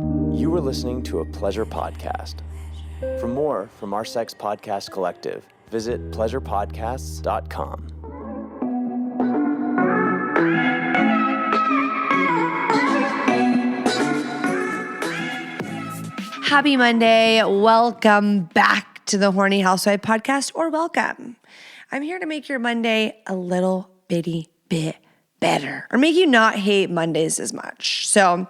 You are listening to a pleasure podcast. For more from our Sex Podcast Collective, visit pleasurepodcasts.com. Happy Monday. Welcome back to the Horny Housewife Podcast, or welcome. I'm here to make your Monday a little bitty bit better, or make you not hate Mondays as much. So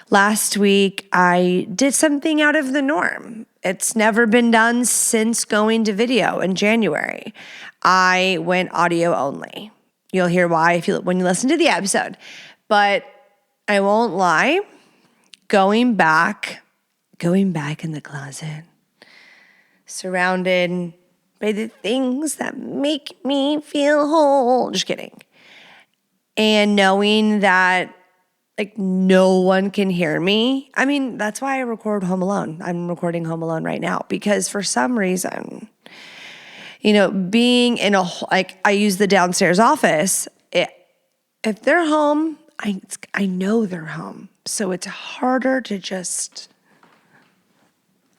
last week, I did something out of the norm. It's never been done since going to video in January. I went audio only. You'll hear why when you listen to the episode. But I won't lie, going back in the closet, surrounded by the things that make me feel whole. Just kidding. And knowing that no one can hear me. I mean, that's why I record Home Alone. I'm recording Home Alone right now because for some reason, being in I use the downstairs office. If they're home, I know they're home. So it's harder to just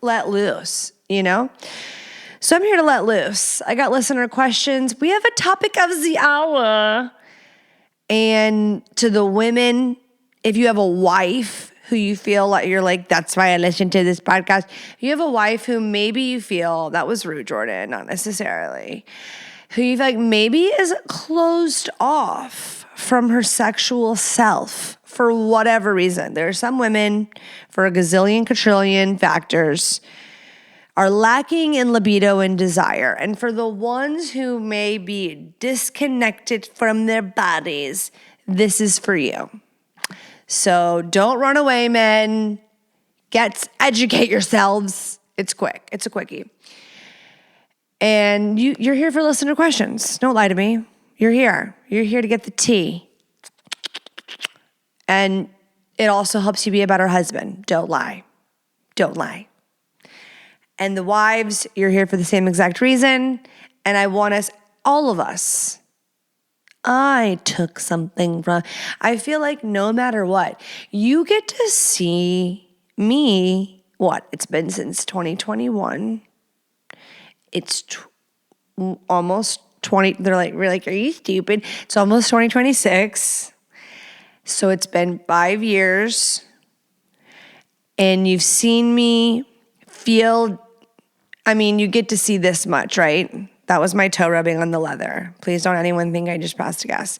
let loose, So I'm here to let loose. I got listener questions. We have a topic of the hour. And to the women, if you have a wife who you feel like you're like, that's why I listen to this podcast. If you have a wife who maybe you feel, that was rude, Jordan, not necessarily, who you feel like maybe is closed off from her sexual self for whatever reason. There are some women, for a gazillion, quadrillion factors, are lacking in libido and desire. And for the ones who may be disconnected from their bodies, this is for you. So don't run away, men. Educate yourselves. It's quick. It's a quickie. And you're here for listener questions. Don't lie to me. You're here. You're here to get the tea. And it also helps you be a better husband. Don't lie. Don't lie. And the wives, you're here for the same exact reason. And I want us, all of us, I took something from, I feel like no matter what, you get to see me, it's been since 2021. It's almost 20, they're like, we're like, are you stupid? It's almost 2026. So it's been 5 years. And you've seen me feel, you get to see this much, right? That was my toe rubbing on the leather. Please don't anyone think I just passed a gas.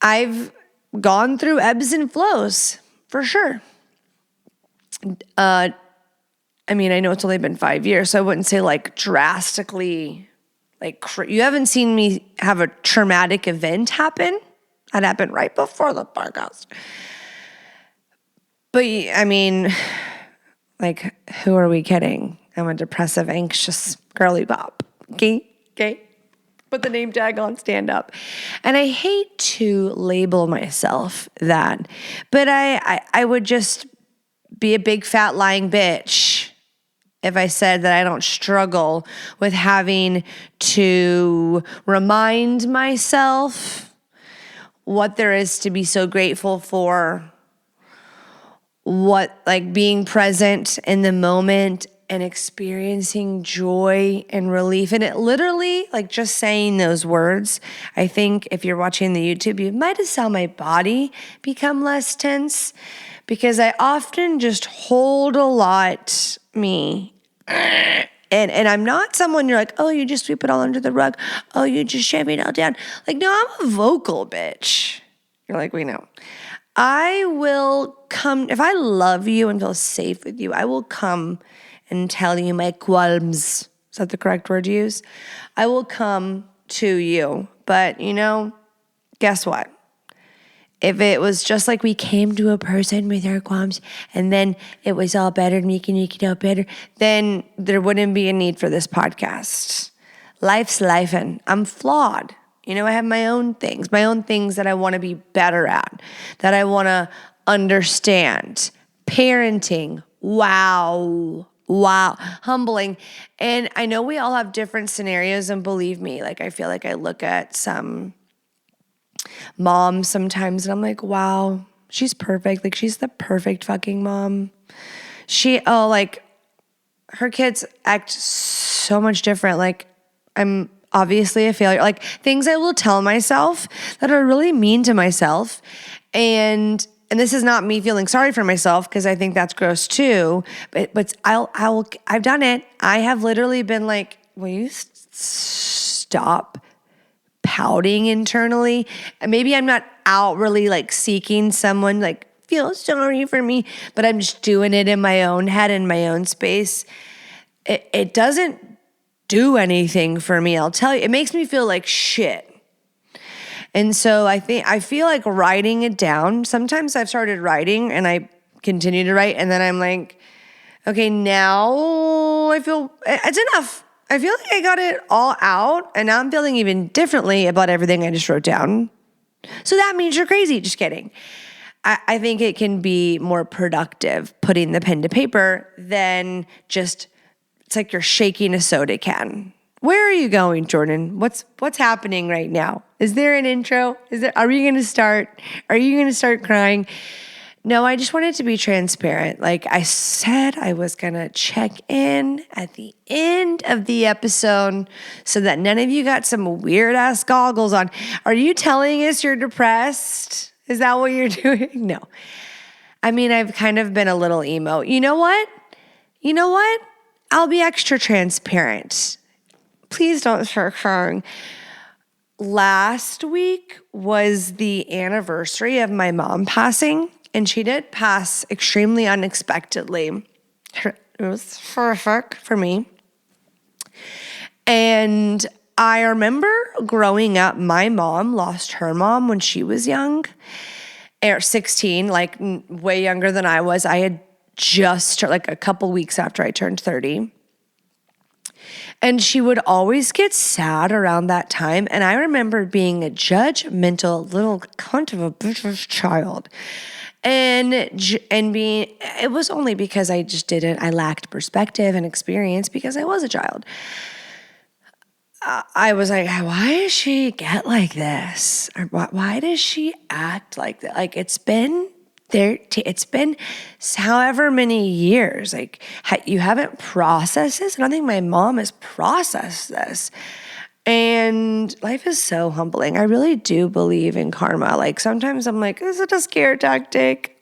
I've gone through ebbs and flows, for sure. I know it's only been 5 years, so I wouldn't say drastically, you haven't seen me have a traumatic event happen. That happened right before the podcast. But who are we kidding? I'm a depressive, anxious girly pop. Okay. Put the name tag on, stand up. And I hate to label myself that, but I would just be a big fat lying bitch if I said that I don't struggle with having to remind myself what there is to be so grateful for, being present in the moment and experiencing joy and relief. And it literally, just saying those words, I think if you're watching the YouTube, you might have saw my body become less tense because I often just hold a lot me. And I'm not someone you're like, oh, you just sweep it all under the rug. Oh, you just shove it all down. No, I'm a vocal bitch. You're like, we know. I will come, if I love you and feel safe with you, I will come and tell you my qualms. Is that the correct word to use? I will come to you. But, guess what? If it was just like we came to a person with our qualms and then it was all better and we can make it all better, then there wouldn't be a need for this podcast. Life's lifing. I'm flawed. I have my own things that I want to be better at, that I want to understand. Parenting. Wow. Humbling. And I know we all have different scenarios, and believe me, I feel like I look at some moms sometimes and I'm like, wow, She's perfect. Like, she's the perfect fucking mom. Her kids act so much different. Like, I'm obviously a failure. Like, things I will tell myself that are really mean to myself. And this is not me feeling sorry for myself, because I think that's gross too. But I've done it. I have literally been like, will you stop pouting internally? And maybe I'm not outwardly like seeking someone like feel sorry for me, but I'm just doing it in my own head, in my own space. It doesn't do anything for me. I'll tell you, it makes me feel like shit. And so I feel like writing it down. Sometimes I've started writing and I continue to write, and then I'm like, okay, now I feel it's enough. I feel like I got it all out, and now I'm feeling even differently about everything I just wrote down. So that means you're crazy. Just kidding. I think it can be more productive putting the pen to paper than just, it's like you're shaking a soda can. Where are you going, Jordan? What's happening right now? Is there an intro? Are we going to start? Are you going to start crying? No, I just wanted to be transparent. Like I said, I was going to check in at the end of the episode so that none of you got some weird ass goggles on. Are you telling us you're depressed? Is that what you're doing? No. I mean, I've kind of been a little emo. You know what? I'll be extra transparent. Please don't start crying. Last week was the anniversary of my mom passing, and she did pass extremely unexpectedly. It was horrific for me. And I remember growing up, my mom lost her mom when she was young, or 16, like way younger than I was. I had just, like a couple weeks after I turned 30. And she would always get sad around that time. And I remember being a judgmental little cunt of a bitch child. And being, it was only because I lacked perspective and experience because I was a child. I was like, why does she get like this? Or why does she act like that? Like it's been however many years, like you haven't processed this. I don't think my mom has processed this. And life is so humbling. I really do believe in karma. Like sometimes I'm like, is it a scare tactic?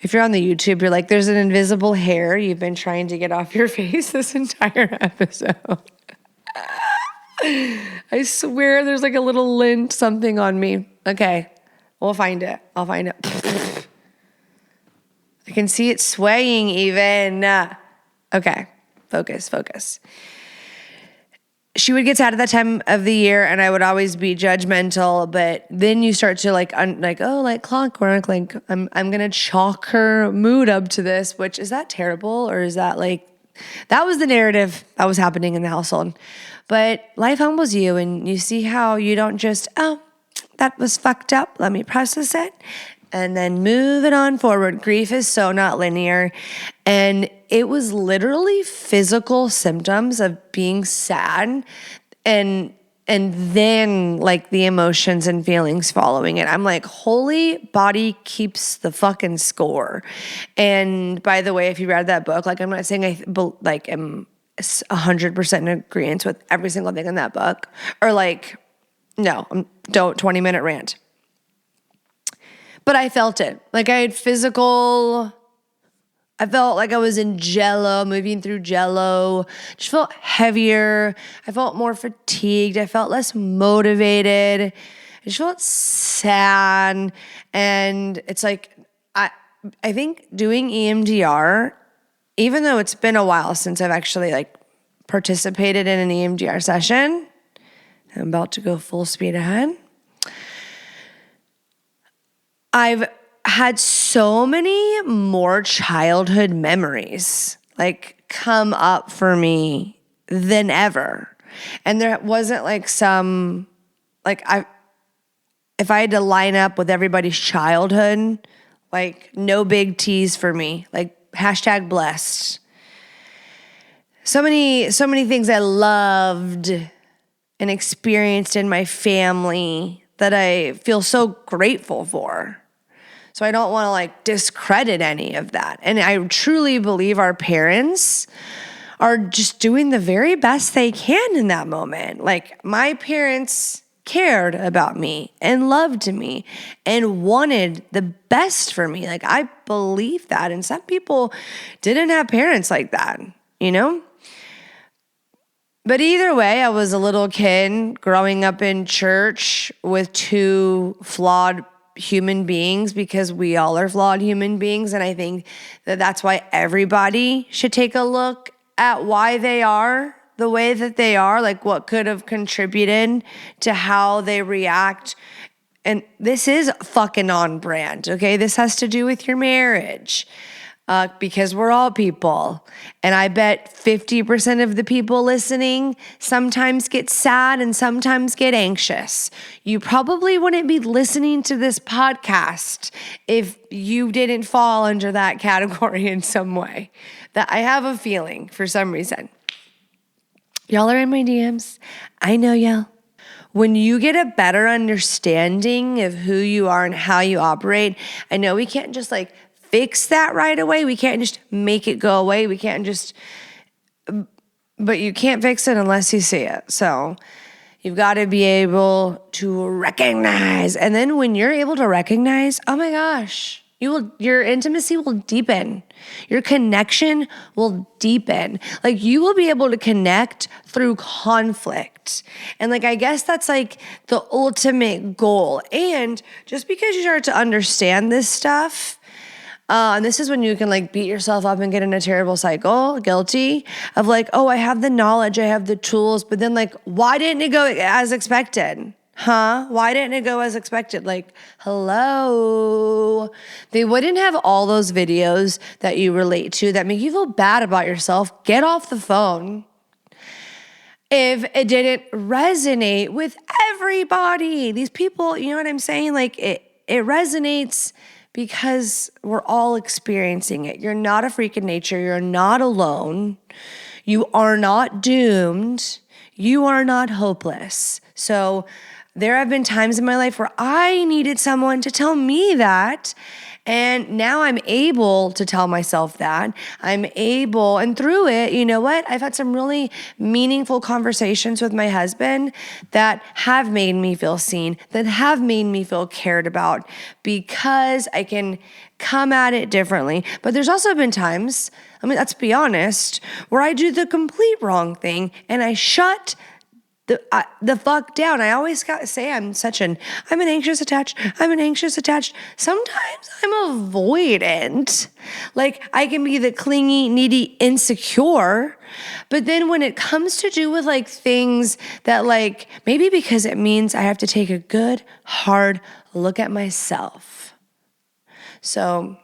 If you're on the YouTube, you're like, there's an invisible hair you've been trying to get off your face this entire episode. I swear there's like a little lint something on me. Okay, we'll find it. I'll find it. I can see it swaying even. Okay, focus. She would get sad at that time of the year, and I would always be judgmental. But then you start to like clockwork. Like I'm gonna chalk her mood up to this. Which is that terrible, or is that like that was the narrative that was happening in the household? But life humbles you, and you see how you don't just that was fucked up. Let me process it. And then move it on forward. Grief is so not linear. And it was literally physical symptoms of being sad and then like the emotions and feelings following it. I'm like, holy body keeps the fucking score. And by the way, if you read that book, like I'm not saying I'm 100% in agreement with every single thing in that book. Or like, no, don't 20-minute rant. But I felt it. Like I felt like I was in jello, moving through jello. Just felt heavier. I felt more fatigued. I felt less motivated. I just felt sad. And it's like, I think doing EMDR, even though it's been a while since I've actually like participated in an EMDR session, I'm about to go full speed ahead. I've had so many more childhood memories like come up for me than ever. And there wasn't like if I had to line up with everybody's childhood, like no big T's for me, like hashtag blessed. So many things I loved and experienced in my family that I feel so grateful for. So I don't want to like discredit any of that. And I truly believe our parents are just doing the very best they can in that moment. Like my parents cared about me and loved me and wanted the best for me. Like I believe that. And some people didn't have parents like that, you know? But either way, I was a little kid growing up in church with two flawed human beings, because we all are flawed human beings. And I think that that's why everybody should take a look at why they are the way that they are, like what could have contributed to how they react. And this is fucking on brand, okay? This has to do with your marriage. Because we're all people. And I bet 50% of the people listening sometimes get sad and sometimes get anxious. You probably wouldn't be listening to this podcast if you didn't fall under that category in some way. That I have a feeling for some reason. Y'all are in my DMs. I know y'all. When you get a better understanding of who you are and how you operate, I know we can't just like fix that right away. We can't just make it go away. We can't just, but you can't fix it unless you see it. So you've got to be able to recognize. And then when you're able to recognize, oh my gosh, your intimacy will deepen. Your connection will deepen. Like you will be able to connect through conflict. And like, I guess that's like the ultimate goal. And just because you start to understand this stuff, and this is when you can like beat yourself up and get in a terrible cycle, guilty of like, oh, I have the knowledge, I have the tools, but then like, why didn't it go as expected? Huh? Why didn't it go as expected? Like, hello. They wouldn't have all those videos that you relate to that make you feel bad about yourself. Get off the phone. If it didn't resonate with everybody, these people, you know what I'm saying? Like it resonates because we're all experiencing it. You're not a freak of nature. You're not alone. You are not doomed. You are not hopeless. So there have been times in my life where I needed someone to tell me that. And now I'm able to tell myself that. I'm able, and through it, you know what? I've had some really meaningful conversations with my husband that have made me feel seen, that have made me feel cared about, because I can come at it differently. But there's also been times, I mean, let's be honest, where I do the complete wrong thing and I shut the fuck down. I always say I'm an anxious attached. I'm an anxious attached. Sometimes I'm avoidant. Like I can be the clingy, needy, insecure. But then when it comes to do with like things that like, maybe because it means I have to take a good, hard look at myself. So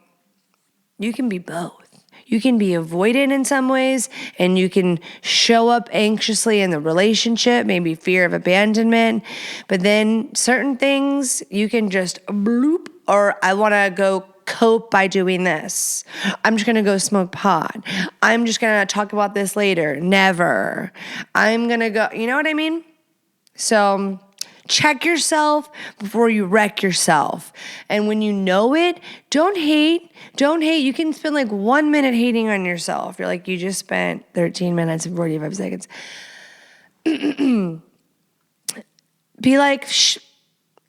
you can be both. You can be avoidant in some ways, and you can show up anxiously in the relationship, maybe fear of abandonment. But then certain things you can just bloop, or I want to go cope by doing this. I'm just going to go smoke pot. I'm just going to talk about this later. Never. I'm going to go, you know what I mean? So check yourself before you wreck yourself. And when you know it, don't hate. You can spend like 1 minute hating on yourself. You're like, you just spent 13 minutes and 45 seconds. Be like,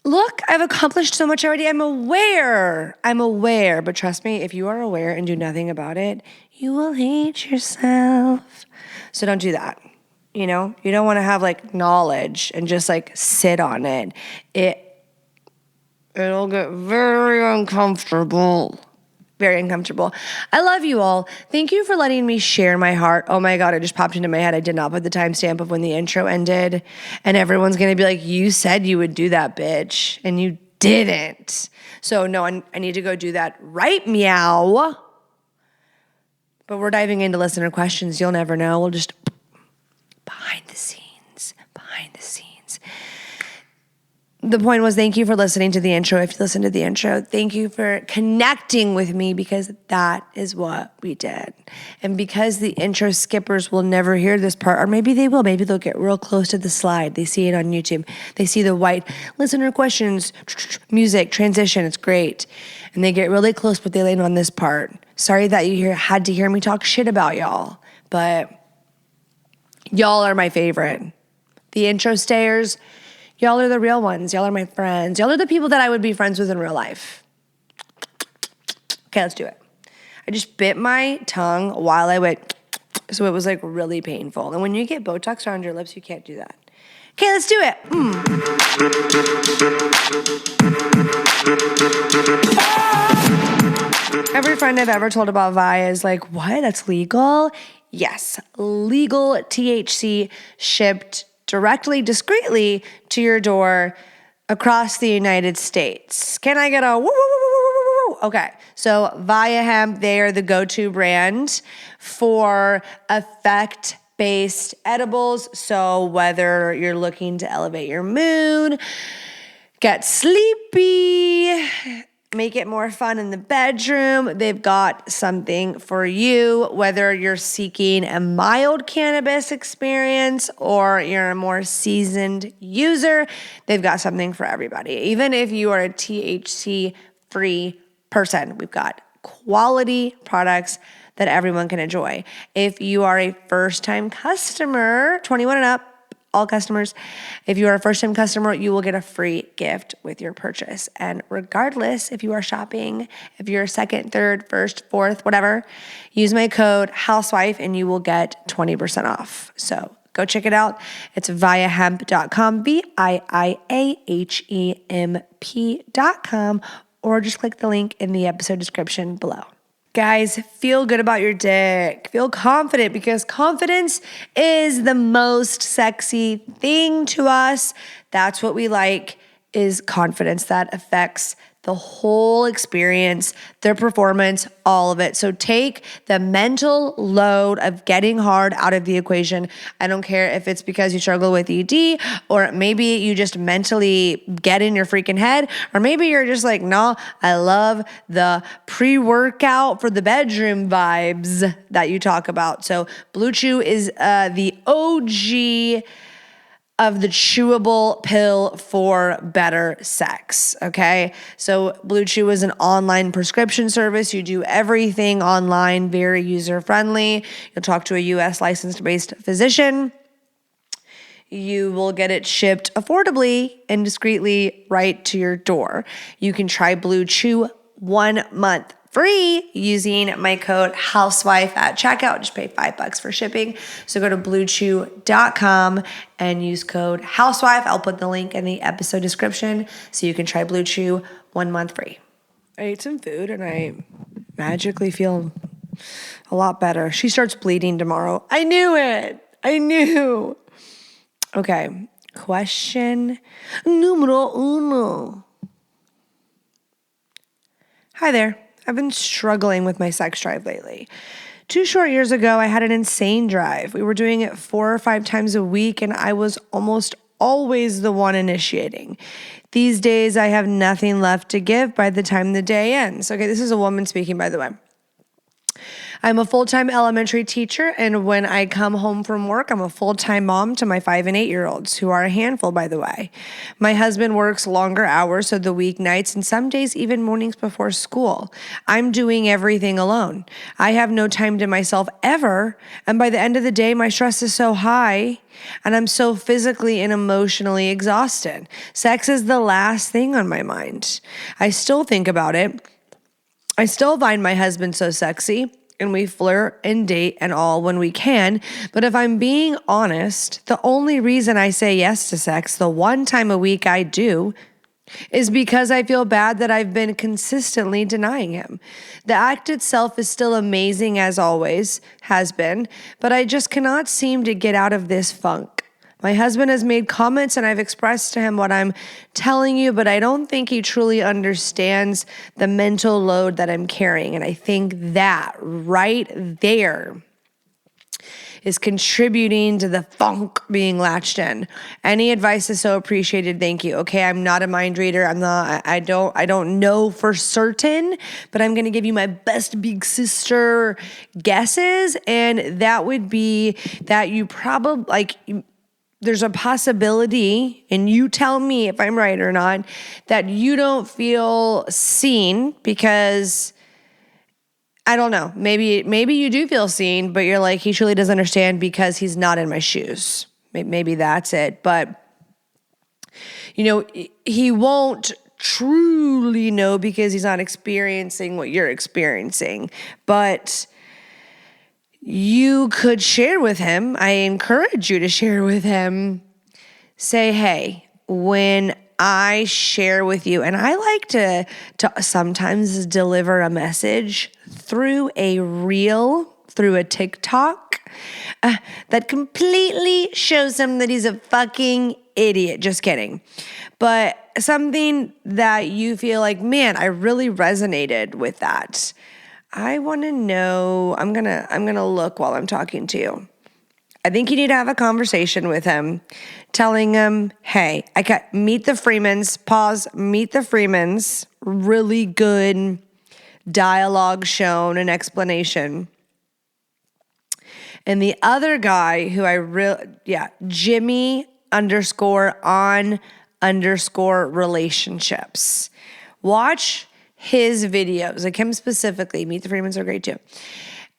look, I've accomplished so much already. I'm aware. But trust me, if you are aware and do nothing about it, you will hate yourself. So don't do that. You know, you don't want to have like knowledge and just like sit on it. It'll get very uncomfortable. Very uncomfortable. I love you all. Thank you for letting me share my heart. Oh my God, it just popped into my head. I did not put the timestamp of when the intro ended. And everyone's going to be like, you said you would do that, bitch. And you didn't. So no, I need to go do that right meow. But we're diving into listener questions. You'll never know. We'll just behind the scenes. the point was, thank you for listening to the intro. If you listened to the intro, thank you for connecting with me, because that is what we did. And because the intro skippers will never hear this part, or maybe they will, maybe they'll get real close to the slide. They see it on YouTube. They see the white listener questions, music, transition. It's great. And they get really close, but they land on this part. Sorry that you had to hear me talk shit about y'all, but y'all are my favorite. The intro stayers, y'all are the real ones. Y'all are my friends. Y'all are the people that I would be friends with in real life. Okay, let's do it. I just bit my tongue while I went, so it was like really painful. And when you get Botox around your lips, you can't do that. Okay, let's do it. Every friend I've ever told about Vi is like, what? That's legal? Yes, legal THC shipped directly, discreetly to your door across the United States. Can I get a woo, woo, woo, woo, woo, woo? Okay, so Via Hemp, they are the go-to brand for effect-based edibles. So whether you're looking to elevate your mood, get sleepy, make it more fun in the bedroom, they've got something for you. Whether you're seeking a mild cannabis experience or you're a more seasoned user, they've got something for everybody. Even if you are a THC-free person, we've got quality products that everyone can enjoy. If you are a first-time customer, 21 and up, all customers, if you are a first-time customer, you will get a free gift with your purchase. And regardless, if you are shopping, if you're second, third, first, fourth, whatever, use my code housewife and you will get 20% off. So go check it out. It's viahemp.com, VIIAHEMP.com, or just click the link in the episode description below. Guys, feel good about your dick. Feel confident, because confidence is the most sexy thing to us. That's what we like, is confidence. That affects the whole experience, their performance, all of it. So take the mental load of getting hard out of the equation. I don't care if it's because you struggle with ED, or maybe you just mentally get in your freaking head, or maybe you're just like, nah, I love the pre-workout for the bedroom vibes that you talk about. So Blue Chew is the OG of the chewable pill for better sex, okay? So Blue Chew is an online prescription service. You do everything online, very user-friendly. You'll talk to a U.S. licensed-based physician. You will get it shipped affordably and discreetly right to your door. You can try Blue Chew 1 month free using my code housewife at checkout. Just pay $5 for shipping. So go to bluechew.com and use code housewife. I'll put the link in the episode description so you can try Blue Chew 1 month free. I ate some food and I magically feel a lot better. She starts bleeding tomorrow. I knew it. I knew. Okay. Question numero uno. Hi there. I've been struggling with my sex drive lately. 2 short years ago, I had an insane drive. We were doing it 4 or 5 times a week, and I was almost always the one initiating. These days, I have nothing left to give by the time the day ends. Okay, this is a woman speaking, by the way. I'm a full-time elementary teacher, and when I come home from work, I'm a full-time mom to my 5 and 8-year-olds, who are a handful, by the way. My husband works longer hours, so the weeknights and some days even mornings before school. I'm doing everything alone. I have no time to myself ever, and by the end of the day, my stress is so high, and I'm so physically and emotionally exhausted. Sex is the last thing on my mind. I still think about it. I still find my husband so sexy, and we flirt and date and all when we can. But if I'm being honest, the only reason I say yes to sex, the 1 time a week I do, is because I feel bad that I've been consistently denying him. The act itself is still amazing, as always has been, but I just cannot seem to get out of this funk. My husband has made comments and I've expressed to him what I'm telling you, but I don't think he truly understands the mental load that I'm carrying. And I think that right there is contributing to the funk being latched in. Any advice is so appreciated. Thank you. Okay, I'm not a mind reader. I don't know for certain, but I'm going to give you my best big sister guesses. And that would be that you probably there's a possibility, and you tell me if I'm right or not, that you don't feel seen because I don't know. Maybe you do feel seen, but you're like, he truly doesn't understand because he's not in my shoes. Maybe that's it. But, he won't truly know because he's not experiencing what you're experiencing. But you could share with him. I encourage you to share with him. Say, hey, when I share with you, and I like to sometimes deliver a message through a reel, through a TikTok, that completely shows him that he's a fucking idiot. Just kidding. But something that you feel like, man, I really resonated with that. I want to know, I'm going to look while I'm talking to you. I think you need to have a conversation with him, telling him, hey, I got Meet the Freemans, pause, Meet the Freemans, really good dialogue shown and explanation. And the other guy who Jimmy _on_relationships. Watch his videos, like him specifically. Meet the Freemans are great too.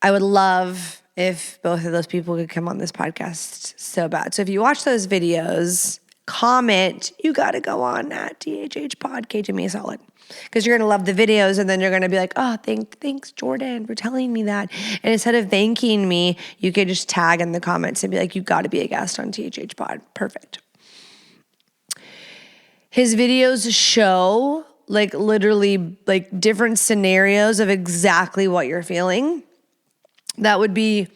I would love if both of those people could come on this podcast so bad. So if you watch those videos, comment, you got to go on at THH Pod, give me a solid. Because you're going to love the videos, and then you're going to be like, oh, thanks, Jordan, for telling me that. And instead of thanking me, you could just tag in the comments and be like, you got to be a guest on THH Pod. Perfect. His videos show literally different scenarios of exactly what you're feeling that would be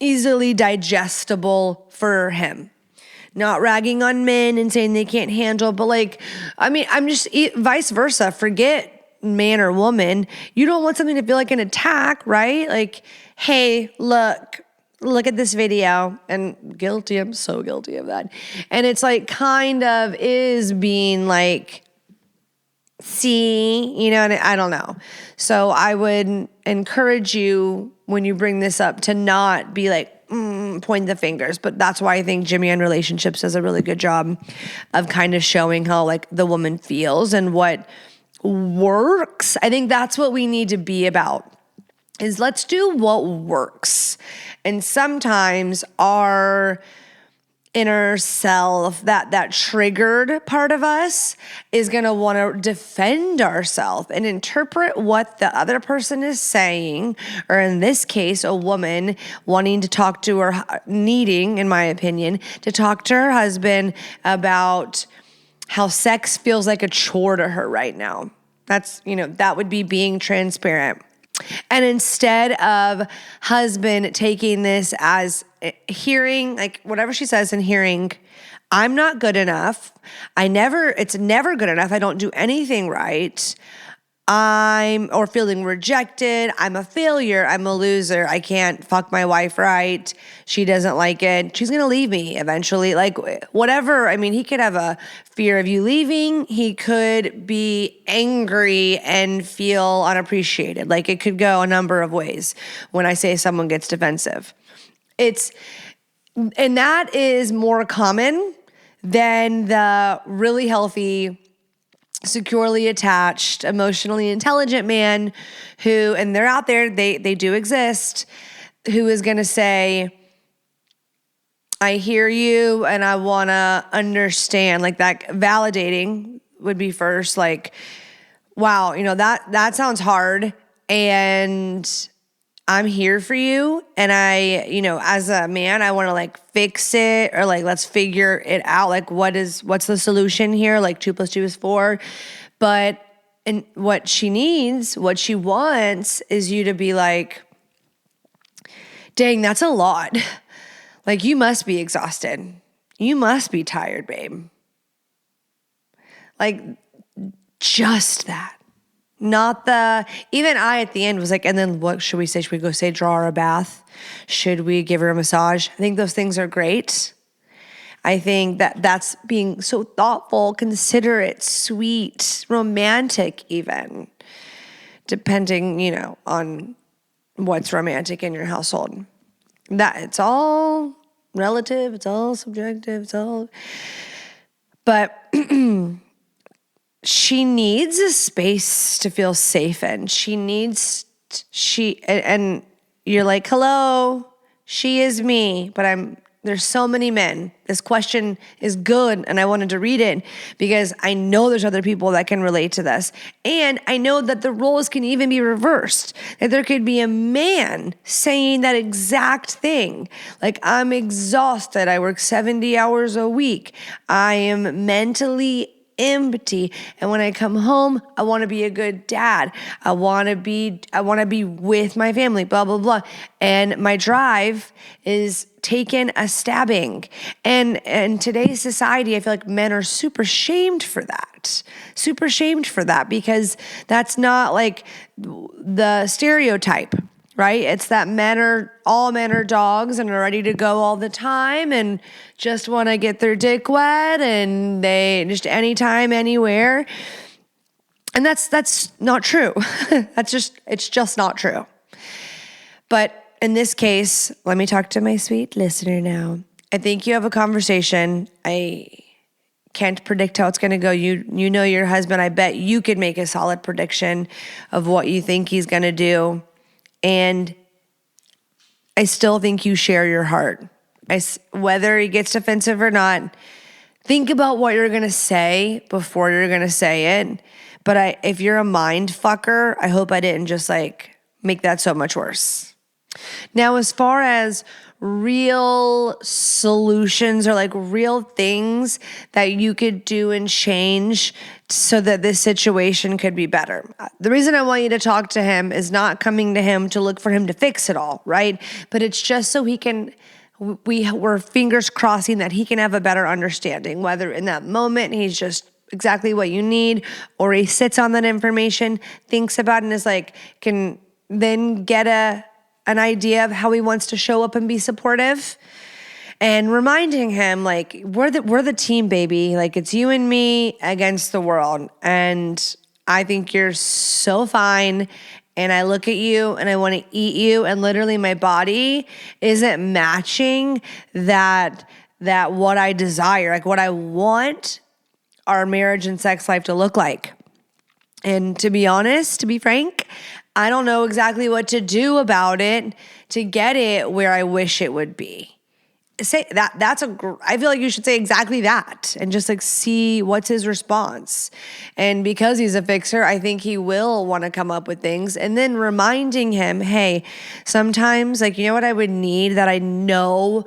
easily digestible for him. Not ragging on men and saying they can't handle, but I'm just vice versa. Forget man or woman. You don't want something to feel like an attack, right? Like, hey, look at this video, and guilty. I'm so guilty of that. And it's kind of is being see, and I don't know. So I would encourage you when you bring this up to not be point the fingers. But that's why I think Jimmy on Relationships does a really good job of kind of showing how the woman feels and what works. I think that's what we need to be about, is let's do what works. And sometimes our inner self, that triggered part of us, is going to want to defend ourselves and interpret what the other person is saying, or in this case, a woman wanting to talk to her, needing, in my opinion, to talk to her husband about how sex feels like a chore to her right now. That's, that would be being transparent. And instead of husband taking this as hearing, whatever she says and hearing, I'm not good enough. It's never good enough. I don't do anything right. Or feeling rejected. I'm a failure. I'm a loser. I can't fuck my wife right. She doesn't like it. She's going to leave me eventually. Whatever. He could have a fear of you leaving. He could be angry and feel unappreciated. It could go a number of ways when I say someone gets defensive. And that is more common than the really healthy, securely attached, emotionally intelligent man who, and they're out there, they do exist, who is going to say, I hear you and I want to understand. That validating would be first, wow, that sounds hard, and I'm here for you. And I, as a man, I want to fix it, or let's figure it out. What's the solution here? 2 + 2 is 4. And what she needs, what she wants is you to be dang, that's a lot. You must be exhausted. You must be tired, babe. Just that. Even I at the end was like, and then what should we say? Should we go say, draw her a bath? Should we give her a massage? I think those things are great. I think that's being so thoughtful, considerate, sweet, romantic even, depending, on what's romantic in your household. That it's all relative, it's all subjective, but she needs a space to feel safe in. And you're like, hello, she is me, but there's so many men. This question is good, and I wanted to read it because I know there's other people that can relate to this. And I know that the roles can even be reversed, that there could be a man saying that exact thing. Like, I'm exhausted. I work 70 hours a week. I am mentally empty, and when I come home, I want to be a good dad. I want to be with my family, blah blah blah. And my drive is taken a stabbing. And in today's society, I feel like men are super shamed for that. Super shamed for that because that's not like the stereotype. Right? It's that all men are dogs and are ready to go all the time and just want to get their dick wet and they just anytime, anywhere. And that's not true. It's just not true. But in this case, let me talk to my sweet listener now. I think you have a conversation. I can't predict how it's going to go. You know your husband. I bet you could make a solid prediction of what you think he's going to do. And I still think you share your heart. Whether he gets defensive or not, think about what you're going to say before you're going to say it. But if you're a mind fucker, I hope I didn't just make that so much worse. Now, as far as real solutions or real things that you could do and change so that this situation could be better. The reason I want you to talk to him is not coming to him to look for him to fix it all, right? But it's just so we're fingers crossing that he can have a better understanding, whether in that moment he's just exactly what you need, or he sits on that information, thinks about it, and is can then get an idea of how he wants to show up and be supportive, and reminding him we're the team, baby. It's you and me against the world. And I think you're so fine. And I look at you and I want to eat you. And literally my body isn't matching that what I desire, what I want our marriage and sex life to look like. And to be honest, to be frank, I don't know exactly what to do about it to get it where I wish it would be. Say that. I feel like you should say exactly that and just see what's his response. And because he's a fixer, I think he will want to come up with things. And then reminding him, hey, sometimes you know what I would need that I know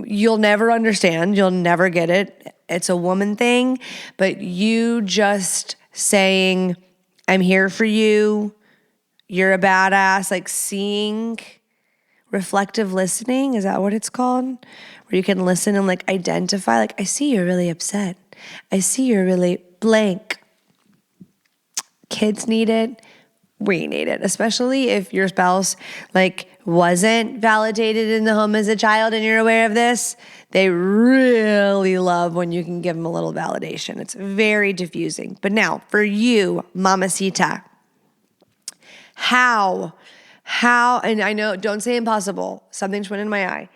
you'll never understand. You'll never get it. It's a woman thing, but you just saying, I'm here for you. You're a badass, seeing, reflective listening. Is that what it's called? Where you can listen and identify, I see you're really upset. I see you're really blank. Kids need it. We need it, especially if your spouse wasn't validated in the home as a child and you're aware of this. They really love when you can give them a little validation. It's very diffusing. But now for you, mamacita, how, and I know, don't say impossible. Something's went in my eye.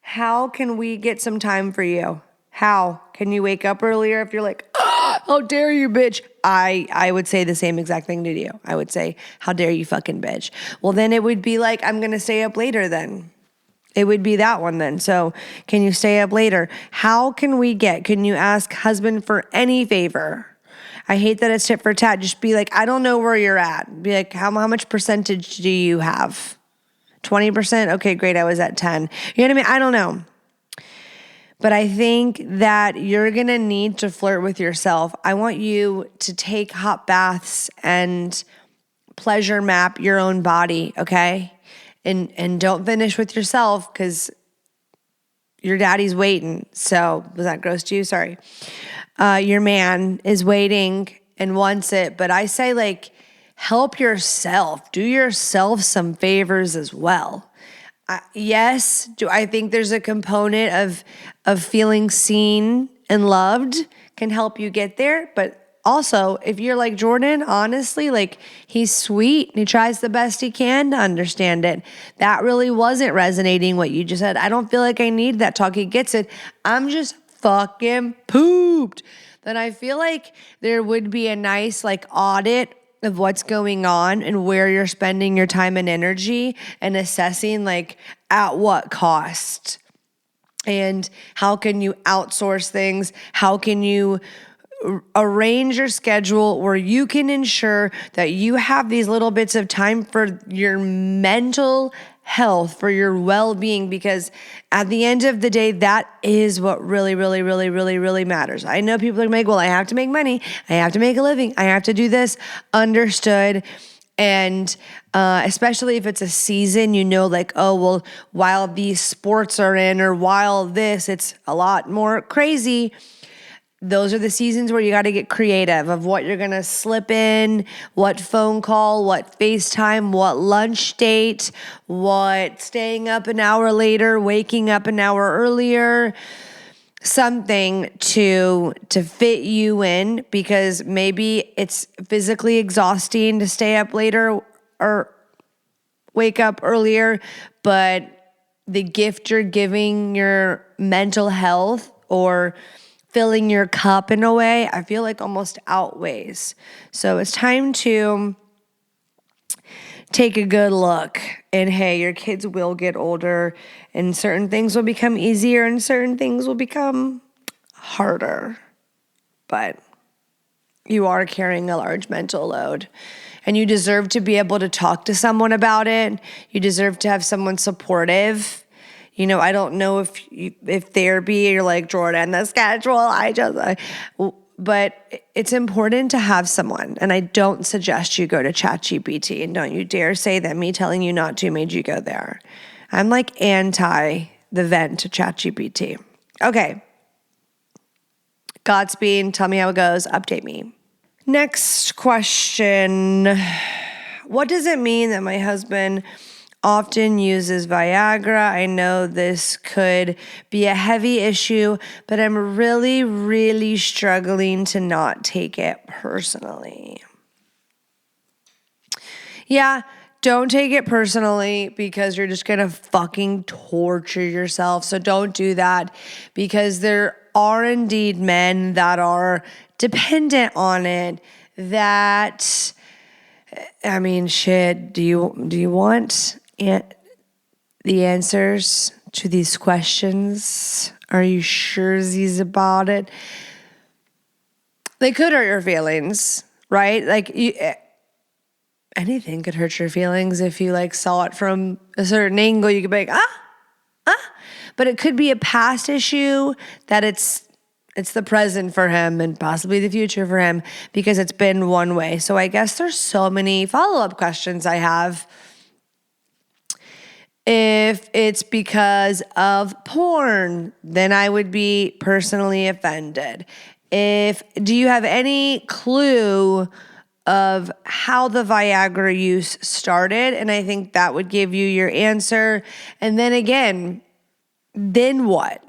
How can we get some time for you? How can you wake up earlier if you're how dare you, bitch? I would say the same exact thing to you. I would say, how dare you fucking bitch? Well, then it would be I'm going to stay up later then. It would be that one then. So can you stay up later? Can you ask husband for any favor? I hate that it's tit for tat. Just be I don't know where you're at. Be how much percentage do you have? 20%? Okay, great. I was at 10. You know what I mean? I don't know. But I think that you're going to need to flirt with yourself. I want you to take hot baths and pleasure map your own body, okay? And don't finish with yourself because your daddy's waiting. So was that gross to you? Sorry. Your man is waiting and wants it. But I say help yourself. Do yourself some favors as well. Yes, do I think there's a component of feeling seen and loved can help you get there, but also, if you're like Jordan, honestly, like he's sweet and he tries the best he can to understand it. That really wasn't resonating what you just said. I don't feel like I need that talk. He gets it. I'm just fucking pooped. Then I feel like there would be a nice like audit of what's going on and where you're spending your time and energy and assessing like at what cost and how can you outsource things? How can you arrange your schedule where you can ensure that you have these little bits of time for your mental health, for your well-being, because at the end of the day, that is what really, really, really, really, really matters. I know people are like, well, I have to make money. I have to make a living. I have to do this. Understood. And especially if it's a season, like, oh, well, while these sports are in or while this, it's a lot more crazy. Those are the seasons where you got to get creative of what you're going to slip in, what phone call, what FaceTime, what lunch date, what staying up an hour later, waking up an hour earlier, something to fit you in, because maybe it's physically exhausting to stay up later or wake up earlier, but the gift you're giving your mental health or filling your cup in a way, I feel like almost outweighs. So it's time to take a good look. And hey, your kids will get older and certain things will become easier and certain things will become harder. But you are carrying a large mental load and you deserve to be able to talk to someone about it. You deserve to have someone supportive. I don't know if therapy, you're like, Jordan, the schedule, but it's important to have someone. And I don't suggest you go to ChatGPT, and don't you dare say that me telling you not to made you go there. I'm like anti the vent to ChatGPT. Okay. Godspeed. Tell me how it goes. Update me. Next question. What does it mean that my husband often uses Viagra? I know this could be a heavy issue, but I'm really, really struggling to not take it personally. Yeah, don't take it personally because you're just going to fucking torture yourself. So don't do that, because there are indeed men that are dependent on it that, I mean, shit, do you want the answers to these questions? Are you surezies about it? They could hurt your feelings, right? Like anything could hurt your feelings if you like saw it from a certain angle. You could be like, but it could be a past issue that it's the present for him and possibly the future for him because it's been one way. So I guess there's so many follow-up questions I have. If it's because of porn, then I would be personally offended. Do you have any clue of how the Viagra use started? And I think that would give you your answer. And then again, then what?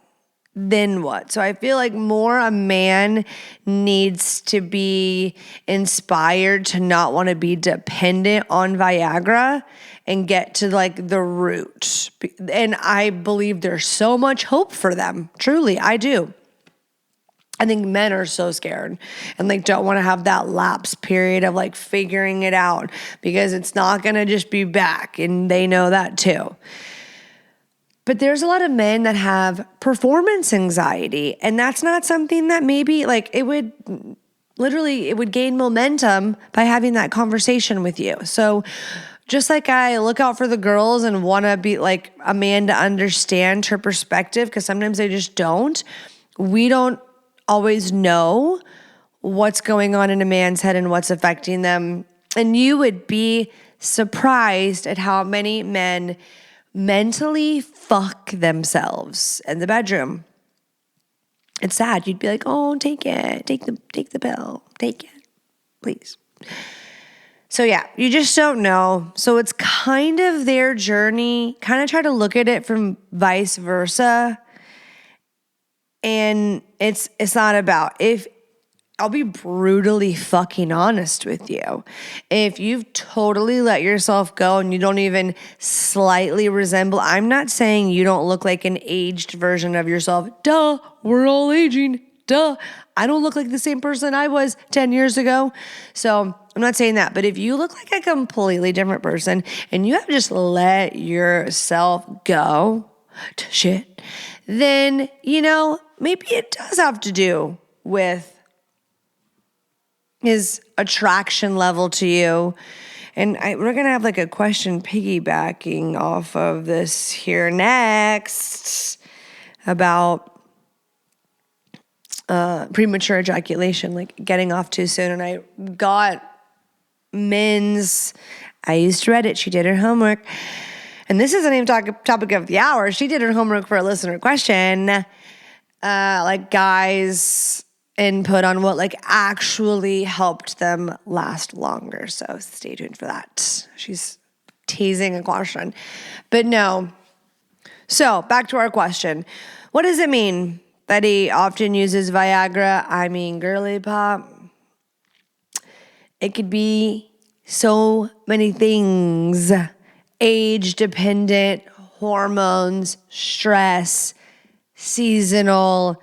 So I feel like more a man needs to be inspired to not want to be dependent on Viagra and get to like the root. And I believe there's so much hope for them. Truly, I do. I think men are so scared and like don't want to have that lapse period of like figuring it out because it's not going to just be back, and they know that too. But there's a lot of men that have performance anxiety, and that's not something that maybe like it would gain momentum by having that conversation with you. So just like I look out for the girls and want to be like a man to understand her perspective, because sometimes they just don't. We don't always know what's going on in a man's head and what's affecting them. And you would be surprised at how many men mentally fuck themselves in the bedroom. It's sad. You'd be like, oh, take it. Take the pill. Take it. Please. So yeah, you just don't know. So it's kind of their journey. Kind of try to look at it from vice versa. And it's not about, if I'll be brutally fucking honest with you. If you've totally let yourself go and you don't even slightly resemble, I'm not saying you don't look like an aged version of yourself. Duh, we're all aging. Duh. I don't look like the same person I was 10 years ago. So I'm not saying that. But if you look like a completely different person and you have just let yourself go to shit, then, maybe it does have to do with his attraction level to you. And we're going to have like a question piggybacking off of this here next about premature ejaculation, like getting off too soon. And I got I used Reddit. She did her homework. And this isn't even topic of the hour. She did her homework for a listener question. Like guys' input on what like actually helped them last longer. So stay tuned for that. She's teasing a question. But no. So back to our question. What does it mean that he often uses Viagra? I mean, girly pop. It could be so many things. Age dependent, hormones, stress, seasonal.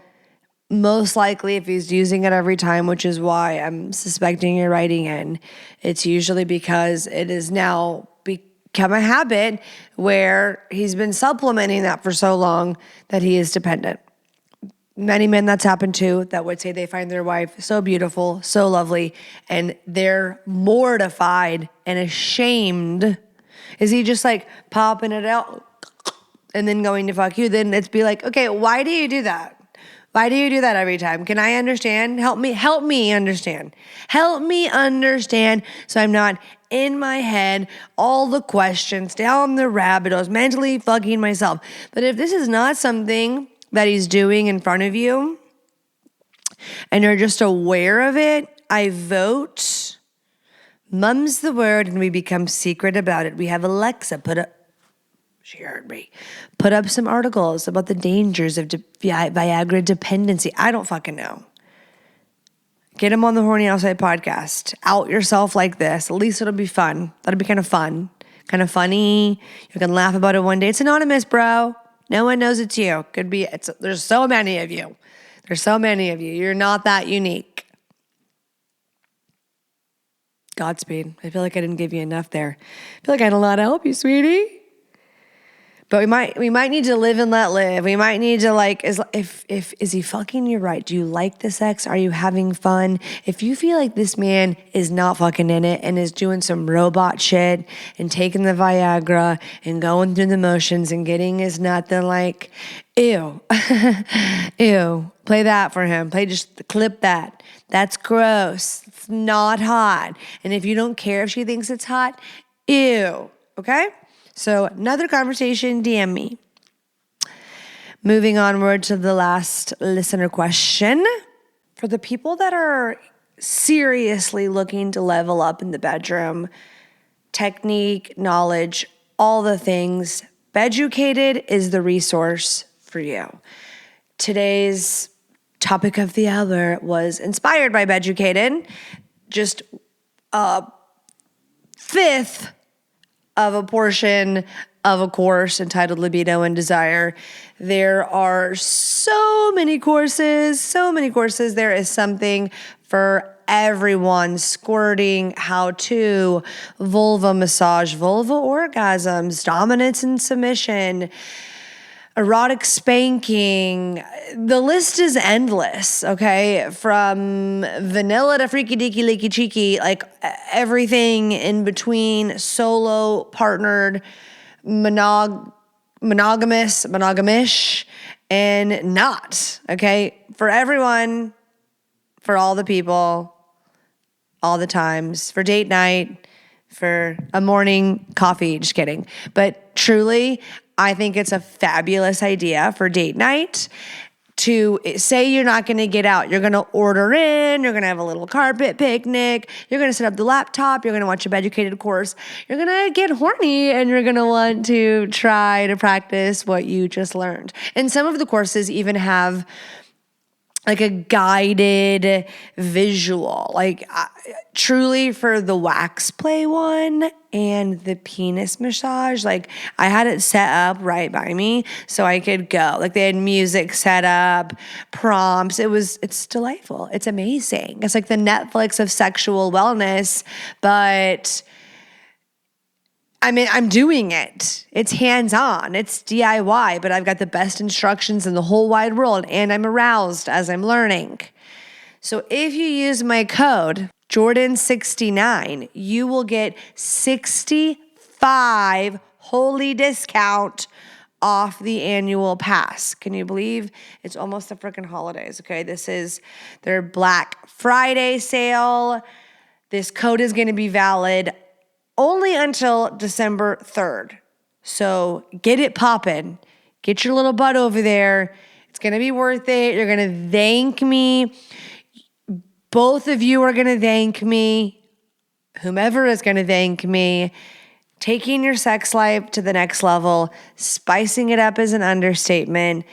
Most likely if he's using it every time, which is why I'm suspecting you're writing in, it's usually because it has now become a habit where he's been supplementing that for so long that he is dependent. Many men that's happened to that would say they find their wife so beautiful, so lovely, and they're mortified and ashamed. Is he just like popping it out and then going to fuck you? Then it's be like, okay, why do you do that? Why do you do that every time? Can I understand? Help me understand. Help me understand so I'm not in my head, all the questions, down the rabbit holes, mentally fucking myself. But if this is not something that he's doing in front of you and you're just aware of it, I vote mum's the word and we become secret about it. We have Alexa she heard me, put up some articles about the dangers of Viagra dependency. I don't fucking know. Get him on the Horny Outside podcast. Out yourself like this. At least it'll be fun. That'll be kind of fun. Kind of funny. You can laugh about it one day. It's anonymous, bro. No one knows it's you. There's so many of you. You're not that unique. Godspeed. I feel like I didn't give you enough there. I feel like I had a lot to help you, sweetie. But we might need to live and let live. We might need to is he fucking you right? Do you like the sex? Are you having fun? If you feel like this man is not fucking in it and is doing some robot shit and taking the Viagra and going through the motions and getting his nut, then like, ew, ew. Play that for him. Just clip that. That's gross. It's not hot. And if you don't care if she thinks it's hot, ew. Okay? So another conversation, DM me. Moving onward to the last listener question. For the people that are seriously looking to level up in the bedroom, technique, knowledge, all the things, Beducated is the resource for you. Today's topic of the hour was inspired by Beducated. Just a fifth of a portion of a course entitled Libido and Desire. There are so many courses. There is something for everyone. Squirting, how to, vulva massage, vulva orgasms, dominance and submission, erotic spanking. The list is endless, okay? From vanilla to freaky deaky leaky cheeky, like everything in between, solo, partnered, monogamish, and not, okay? For everyone, for all the people, all the times, for date night, for a morning coffee, just kidding. But truly, I think it's a fabulous idea for date night. to say you're not going to get out. You're going to order in. You're going to have a little carpet picnic. You're going to set up the laptop. You're going to watch a Beducated course. You're going to get horny and you're going to want to try to practice what you just learned. And some of the courses even have like a guided visual, like truly for the wax play one and the penis massage, like I had it set up right by me so I could go. Like they had music set up, prompts. It's delightful. It's amazing. It's like the Netflix of sexual wellness, but I mean, I'm doing it. It's hands-on. It's DIY, but I've got the best instructions in the whole wide world, and I'm aroused as I'm learning. So if you use my code, Jordan69, you will get 65 holy discount off the annual pass. Can you believe it's almost the freaking holidays, okay? This is their Black Friday sale. This code is going to be valid only until December 3rd. So get it poppin'. Get your little butt over there. It's going to be worth it. You're going to thank me. Both of you are going to thank me. Whomever is going to thank me. Taking your sex life to the next level. Spicing it up is an understatement.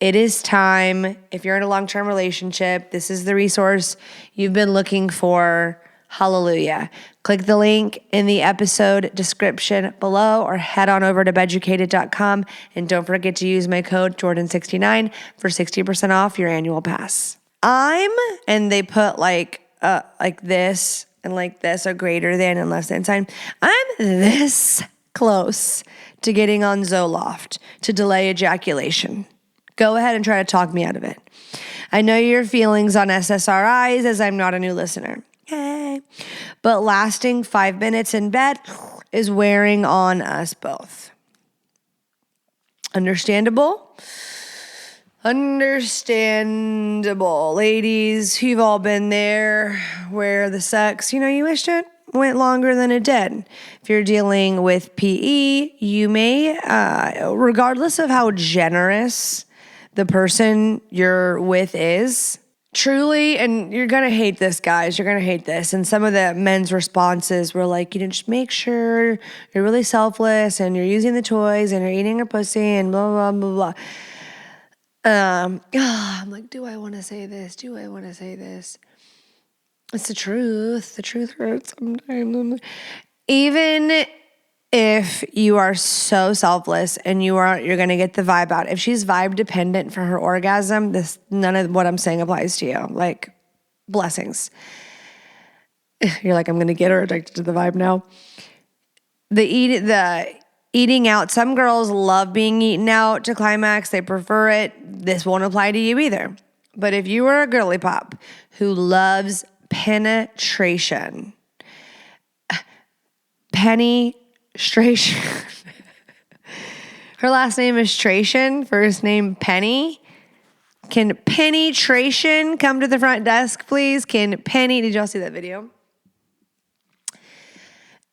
It is time. If you're in a long-term relationship, this is the resource you've been looking for. Hallelujah. Click the link in the episode description below or head on over to beducated.com and don't forget to use my code Jordan69 for 60% off your annual pass. And they put like this and like this are greater than and less than sign. I'm this close to getting on Zoloft to delay ejaculation. Go ahead and try to talk me out of it. I know your feelings on SSRIs as I'm not a new listener. But lasting 5 minutes in bed is wearing on us both. Understandable? Understandable. Ladies, you've all been there where the sex, you wished it went longer than it did. If you're dealing with PE, you may, regardless of how generous the person you're with is, truly, and you're going to hate this, guys. You're going to hate this. And some of the men's responses were like, just make sure you're really selfless and you're using the toys and you're eating her pussy and blah, blah, blah, blah. I'm like, do I want to say this? Do I want to say this? It's the truth. The truth hurts sometimes. Even if you are so selfless and you're going to get the vibe out. If she's vibe dependent for her orgasm, none of what I'm saying applies to you. Like, blessings. You're like, I'm going to get her addicted to the vibe now. The eating out. Some girls love being eaten out to climax. They prefer it. This won't apply to you either. But if you are a girly pop who loves penetration, Penetration. Her last name is Tration, first name Penny. Can penetration come to the front desk, please? Did y'all see that video?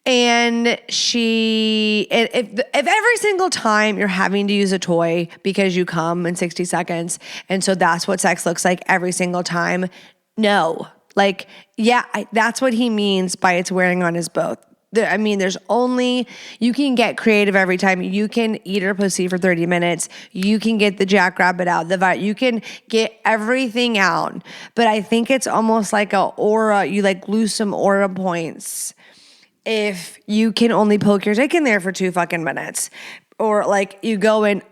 And if every single time you're having to use a toy because you come in 60 seconds, and so that's what sex looks like every single time, no. Like, yeah, that's what he means by it's wearing on his both. You can get creative every time. You can eat her pussy for 30 minutes. You can get the jackrabbit out, you can get everything out. But I think it's almost like a aura. You like lose some aura points if you can only poke your dick in there for 2 fucking minutes. Or like you go in,